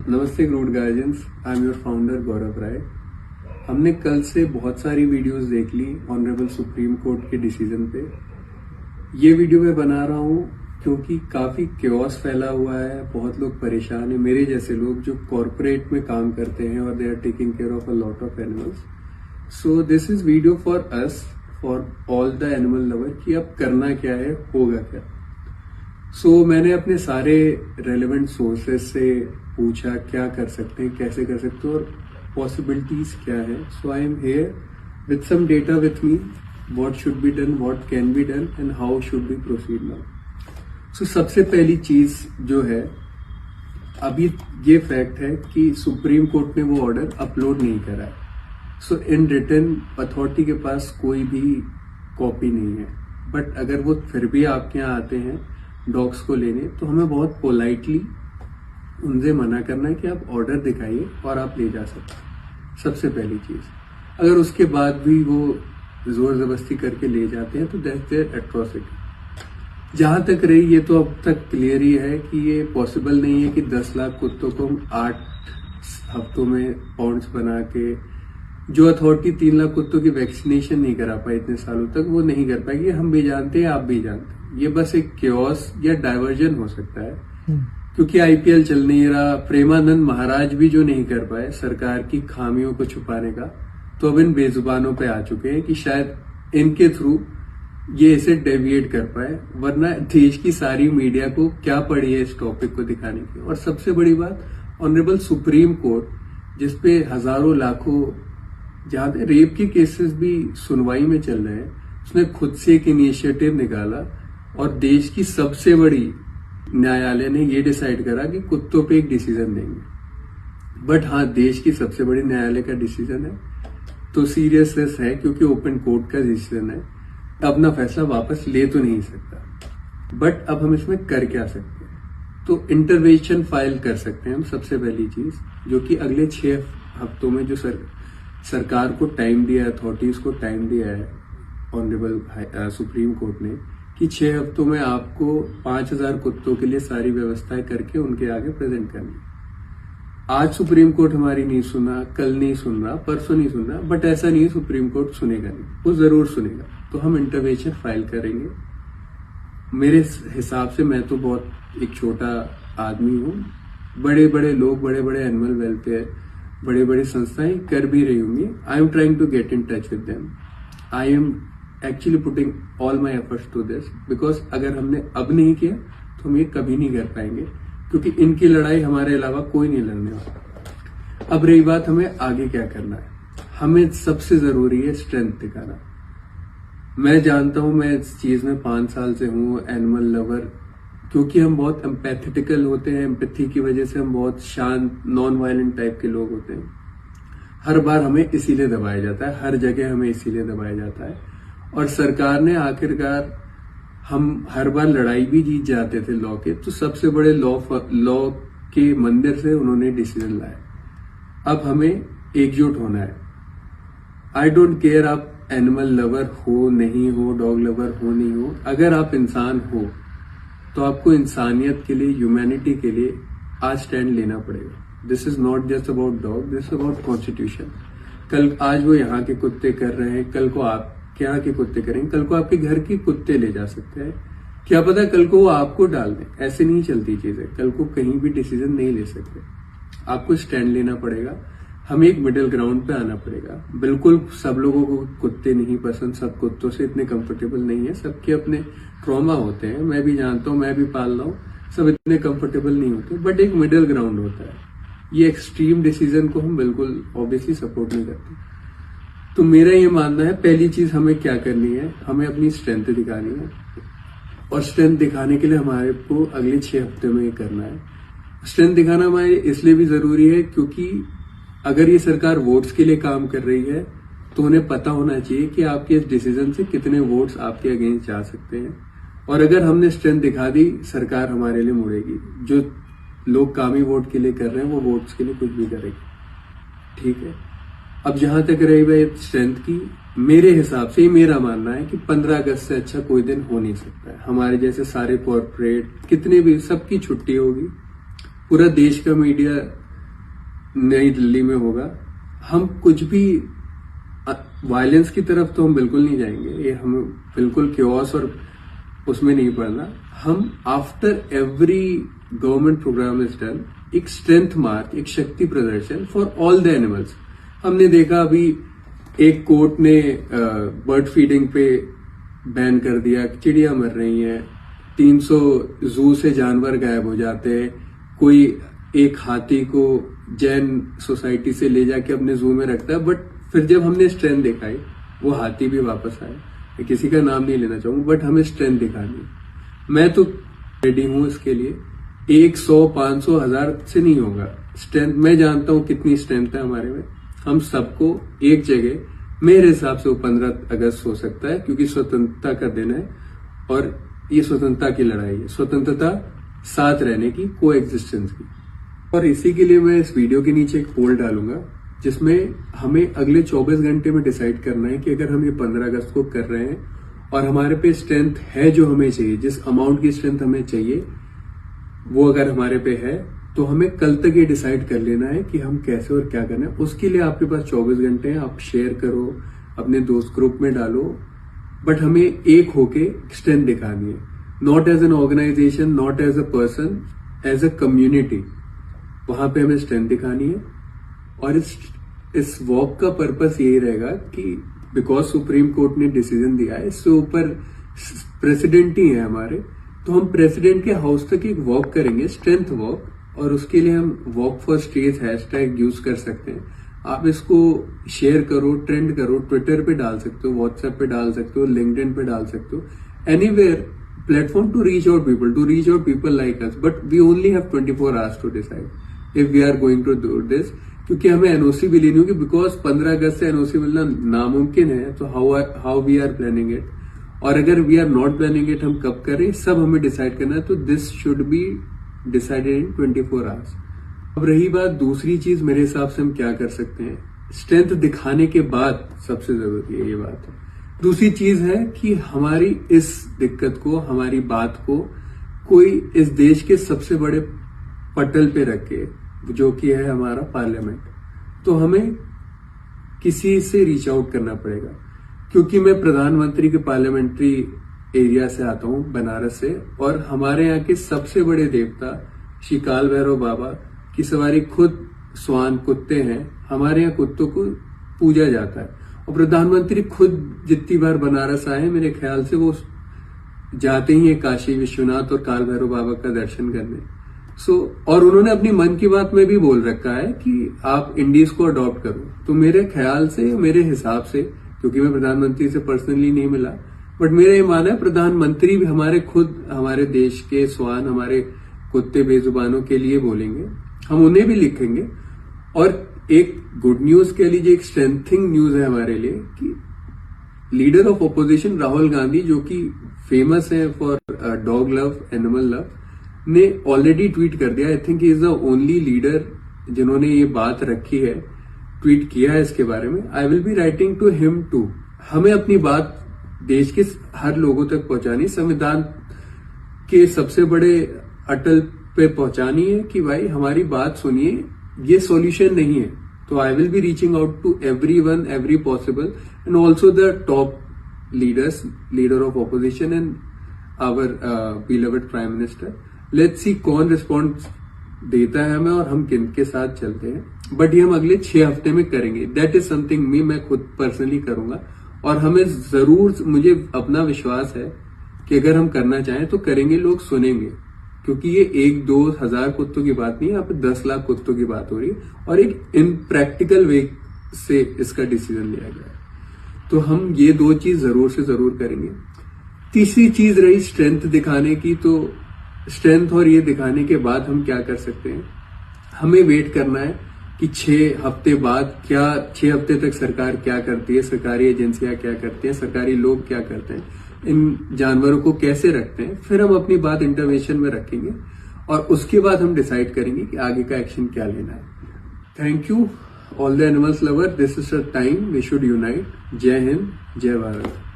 नमस्ते growth guardians, I am your founder Gaurav Rai. हमने कल से बहुत सारी वीडियोस देख ली ऑनरेबल सुप्रीम कोर्ट के डिसीजन पे। ये वीडियो मैं बना रहा हूँ क्योंकि काफी क्योस फैला हुआ है, बहुत लोग परेशान हैं, मेरे जैसे लोग जो कॉर्पोरेट में काम करते हैं और they are taking care of a lot of animals. So this is video for us, for all the animal lover कि अब करना क्या है, होगा क्या। मैंने अपने सारे रेलेवेंट सोर्सेस से पूछा क्या कर सकते हैं, कैसे कर सकते हैं और पॉसिबिलिटीज क्या है। So I am here with some data with me, what should be done, what can be done and how should be proceed now. सबसे पहली चीज जो है, अभी ये फैक्ट है कि सुप्रीम कोर्ट ने वो ऑर्डर अपलोड नहीं करा है। इन रिटन अथॉरिटी के पास कोई भी कॉपी नहीं है। बट अगर वो फिर भी आपके यहाँ आते हैं डॉग्स को लेने, तो हमें बहुत पोलाइटली उनसे मना करना है कि आप ऑर्डर दिखाइए और आप ले जा सकते हैं। सबसे पहली चीज, अगर उसके बाद भी वो जोर जबरदस्ती करके ले जाते हैं तो दैट्स देयर एट्रोसिटी। जहां तक रही, ये तो अब तक क्लियर ही है कि ये पॉसिबल नहीं है कि 10 लाख कुत्तों को हम 8 हफ्तों में पॉन्ड्स बना के, जो अथॉरिटी 3 लाख कुत्तों की वैक्सीनेशन नहीं करा पाई इतने सालों तक, वो नहीं कर पाएगी। हम भी जानते हैं, आप भी जानते हैं। ये बस एक क्योस या डाइवर्जन हो सकता है, क्योंकि आईपीएल चल नहीं रहा। प्रेमानंद महाराज भी जो नहीं कर पाए सरकार की खामियों को छुपाने का, तो अब इन बेजुबानों पे आ चुके हैं कि शायद इनके थ्रू ये इसे डेविएट कर पाए। वरना देश की सारी मीडिया को क्या पड़ी है इस टॉपिक को दिखाने की। और सबसे बड़ी बात, ऑनरेबल सुप्रीम कोर्ट जिसपे हजारों लाखों, जहां पे रेप के केसेस भी सुनवाई में चल रहे हैं, उसने खुद से एक इनिशिएटिव निकाला और देश की सबसे बड़ी न्यायालय ने ये डिसाइड करा कि कुत्तों पे एक डिसीजन देंगे। बट हाँ, देश की सबसे बड़ी न्यायालय का डिसीजन है तो सीरियसनेस है, क्योंकि ओपन कोर्ट का डिसीजन है। अपना फैसला वापस ले तो नहीं सकता। बट अब हम इसमें कर क्या सकते हैं, तो इंटरवेंशन फाइल कर सकते हैं हम। सबसे पहली चीज, जो कि अगले 6 हफ्तों में जो सरकार को टाइम दिया है, अथॉरिटीज को टाइम दिया है ऑनरेबल सुप्रीम कोर्ट ने, कि 6 हफ्तों में आपको 5000 कुत्तों के लिए सारी व्यवस्थाएं करके उनके आगे प्रेजेंट करनी। आज सुप्रीम कोर्ट हमारी नहीं सुना, कल नहीं सुन रहा, परसों नहीं सुन रहा, बट ऐसा नहीं है सुप्रीम कोर्ट सुनेगा नहीं, वो जरूर सुनेगा। तो हम इंटरवेंशन फाइल करेंगे। मेरे हिसाब से, मैं तो बहुत एक छोटा आदमी हूँ, बड़े बड़े लोग, बड़े बड़े एनिमल वेलफेयर, बड़े बड़े संस्थाएं कर भी रही होंगी। I am trying to get in touch with them. I am actually putting all my efforts to this, because अगर हमने अब नहीं किया तो हम ये कभी नहीं कर पाएंगे, क्योंकि इनकी लड़ाई हमारे अलावा कोई नहीं लड़ने वाला। अब रही बात हमें आगे क्या करना है, हमें सबसे जरूरी है स्ट्रेंथ दिखाना। मैं जानता हूं, मैं इस चीज में 5 साल से हूं, एनिमल लवर, क्योंकि हम बहुत एम्पैथेटिकल होते हैं। एम्पैथी की वजह से हम बहुत शांत, नॉन वायलेंट टाइप के लोग होते हैं। हर बार हमें इसीलिए दबाया जाता है, हर जगह हमें इसीलिए दबाया जाता है। और सरकार ने आखिरकार, हम हर बार लड़ाई भी जीत जाते थे लॉ के, तो सबसे बड़े लॉ के मंदिर से उन्होंने डिसीजन लाया। अब हमें एकजुट होना है। आई डोंट केयर आप एनिमल लवर हो नहीं हो, डॉग लवर हो नहीं हो, अगर आप इंसान हो तो आपको इंसानियत के लिए, ह्यूमैनिटी के लिए आज स्टैंड लेना पड़ेगा। This is not just about dog, this is about constitution. कल आज वो यहाँ के कुत्ते कर रहे हैं, कल को आप यहाँ के कुत्ते करेंगे, कल को आपके घर के कुत्ते ले जा सकते हैं। क्या पता कल को वो आपको डाल दें। ऐसे नहीं चलती चीजें। कल को कहीं भी डिसीजन नहीं ले सकते, आपको स्टैंड लेना पड़ेगा। हमें एक मिडिल ग्राउंड पे आना पड़ेगा। बिल्कुल सब लोगों को कुत्ते नहीं पसंद, सब कुत्तों से इतने कंफर्टेबल नहीं है, सबके अपने ट्रॉमा होते हैं। मैं भी जानता हूँ, मैं भी पाल रहा हूँ, सब इतने कंफर्टेबल नहीं होते, बट एक मिडिल ग्राउंड होता है। ये एक्सट्रीम डिसीजन को हम बिल्कुल ऑब्वियसली सपोर्ट नहीं करते। तो मेरा ये मानना है, पहली चीज हमें क्या करनी है, हमें अपनी स्ट्रेंथ दिखानी है। और स्ट्रेंथ दिखाने के लिए हमारे को अगले 6 हफ्ते में ये करना है। स्ट्रेंथ दिखाना हमारे इसलिए भी जरूरी है, क्योंकि अगर ये सरकार वोट्स के लिए काम कर रही है तो उन्हें पता होना चाहिए कि आपके इस डिसीजन से कितने वोट्स आपके अगेंस्ट जा सकते हैं। और अगर हमने स्ट्रेंथ दिखा दी, सरकार हमारे लिए मुड़ेगी। जो लोग कामी वोट के लिए कर रहे हैं, वो वोट्स के लिए कुछ भी करेगी। ठीक है। अब जहां तक रही बात स्ट्रेंथ की, मेरे हिसाब से, मेरा मानना है कि 15 अगस्त से अच्छा कोई दिन हो नहीं सकता है। हमारे जैसे सारे कॉर्पोरेट, कितने भी, सबकी छुट्टी होगी। पूरा देश का मीडिया नई दिल्ली में होगा। हम कुछ भी वायलेंस की तरफ तो हम बिल्कुल नहीं जाएंगे, ये हम बिल्कुल क्योस और उसमें नहीं पड़ना। हम after every government programme is done एक स्ट्रेंथ मार्च, एक शक्ति प्रदर्शन फॉर ऑल द एनिमल्स। हमने देखा अभी एक कोर्ट ने बर्ड फीडिंग पे बैन कर दिया, चिड़िया मर रही हैं, 300 जू से जानवर गायब हो जाते हैं। कोई एक हाथी को जैन सोसाइटी से ले जाके अपने जू में रखता है, बट फिर जब हमने स्ट्रेंथ दिखाई वो हाथी भी वापस आए। मैं किसी का नाम नहीं लेना चाहूंगा, बट हमें स्ट्रेंथ दिखानी है। मैं तो रेडी हूं इसके लिए। 100, 500, 1000 से नहीं होगा स्ट्रेंथ। मैं जानता हूं कितनी स्ट्रेंथ है हमारे में। हम सबको एक जगह, मेरे हिसाब से वो 15 अगस्त हो सकता है, क्योंकि स्वतंत्रता का दिन है और ये स्वतंत्रता की लड़ाई है, स्वतंत्रता साथ रहने की, को एग्जिस्टेंस की। और इसी के लिए मैं इस वीडियो के नीचे एक पोल डालूंगा जिसमें हमें अगले 24 घंटे में डिसाइड करना है कि अगर हम ये 15 अगस्त को कर रहे हैं और हमारे पे स्ट्रेंथ है जो हमें चाहिए, जिस अमाउंट की स्ट्रेंथ हमें चाहिए वो अगर हमारे पे है, तो हमें कल तक ये डिसाइड कर लेना है कि हम कैसे और क्या करना है। उसके लिए आपके पास 24 घंटे हैं। आप शेयर करो, अपने दोस्त ग्रुप में डालो, बट हमें एक होके स्ट्रेंथ दिखानी है। Not as an organisation, not as a person, as a community. वहां पे हमें स्ट्रेंथ दिखानी है। और इस वॉक का पर्पस यही रहेगा कि बिकॉज सुप्रीम कोर्ट ने डिसीजन दिया है, इससे ऊपर प्रेसिडेंट ही है हमारे, तो हम प्रेसिडेंट के हाउस तक एक वॉक करेंगे, स्ट्रेंथ वॉक। और उसके लिए हम walk for stage hashtag use कर सकते हैं। आप इसको शेयर करो, ट्रेंड करो, ट्विटर पे डाल सकते हो, व्हाट्सएप पे डाल सकते हो, लिंक्डइन पे डाल सकते हो, anywhere platform to reach out people like us. But we only have 24 hours to decide if we are going to do this, क्योंकि हमें एनओसी भी लेनी होगी। बिकॉज 15 अगस्त से एनओसी मिलना नामुमकिन है, तो how we are planning it, और अगर we are not planning it, हम कब करें, सब हमें डिसाइड करना है। तो this should be decided in 24 hours. अब रही बात दूसरी चीज, मेरे हिसाब से हम क्या कर सकते हैं, स्ट्रेंथ दिखाने के बाद सबसे जरूरी है ये बात है। दूसरी चीज है कि हमारी इस दिक्कत को, हमारी बात को कोई इस देश के सबसे बड़े पटल पे रखे, जो कि है हमारा पार्लियामेंट। तो हमें किसी से रीच आउट करना पड़ेगा, क्योंकि मैं प्रधानमंत्री के पार्लियामेंट्री एरिया से आता हूं, बनारस से, और हमारे यहाँ के सबसे बड़े देवता श्री काल भैरव बाबा की सवारी खुद स्वान कुत्ते हैं। हमारे यहाँ कुत्तों को पूजा जाता है, और प्रधानमंत्री खुद जितनी बार बनारस आए, मेरे ख्याल से वो जाते ही है काशी विश्वनाथ और काल भैरव बाबा का दर्शन करने। और उन्होंने अपनी मन की बात में भी बोल रखा है कि आप इंडीज को अडॉप्ट करो। तो मेरे ख्याल से, मेरे हिसाब से, क्योंकि मैं प्रधानमंत्री से पर्सनली नहीं मिला, बट मेरा ये मानना है प्रधानमंत्री भी हमारे देश के स्वान, हमारे कुत्ते बेजुबानों के लिए बोलेंगे, हम उन्हें भी लिखेंगे। और एक गुड न्यूज कह लीजिए, एक स्ट्रेंथिंग न्यूज है हमारे लिए कि leader of opposition Rahul Gandhi, जो कि फेमस है for dog love, animal love, ने ऑलरेडी ट्वीट कर दिया। I think he is the only leader जिन्होंने ये बात रखी है, ट्वीट किया है इसके बारे में। I will be writing to him too. हमें अपनी बात देश के हर लोगों तक पहुंचानी, संविधान के सबसे बड़े अटल पे पहुंचानी है कि भाई हमारी बात सुनिए, ये सॉल्यूशन नहीं है। तो I will be reaching out to everyone, every possible, and also the top leaders, leader of opposition and our beloved prime minister. Let's see कौन रिस्पॉन्स देता है हमें और हम किन के साथ चलते हैं। बट ये हम अगले 6 हफ्ते में करेंगे। दैट इज समथिंग मैं खुद पर्सनली करूंगा, और हमें जरूर, मुझे अपना विश्वास है कि अगर हम करना चाहें तो करेंगे, लोग सुनेंगे। क्योंकि ये 1-2 हजार कुत्तों की बात नहीं है, यहाँ पे 10 लाख कुत्तों की बात हो रही है, और एक इनप्रैक्टिकल वे से इसका डिसीजन लिया गया है। तो हम ये 2 चीज जरूर से जरूर करेंगे। तीसरी चीज रही स्ट्रेंथ दिखाने की। तो स्ट्रेंथ और ये दिखाने के बाद हम क्या कर सकते हैं, हमें वेट करना है कि 6 हफ्ते बाद 6 हफ्ते तक सरकार क्या करती है, सरकारी एजेंसियां क्या करती हैं, सरकारी लोग क्या करते हैं, इन जानवरों को कैसे रखते हैं। फिर हम अपनी बात इंटरवेंशन में रखेंगे, और उसके बाद हम डिसाइड करेंगे कि आगे का एक्शन क्या लेना है। Thank you all the animals lover, this is a time we should unite. जय हिंद, जय भारत।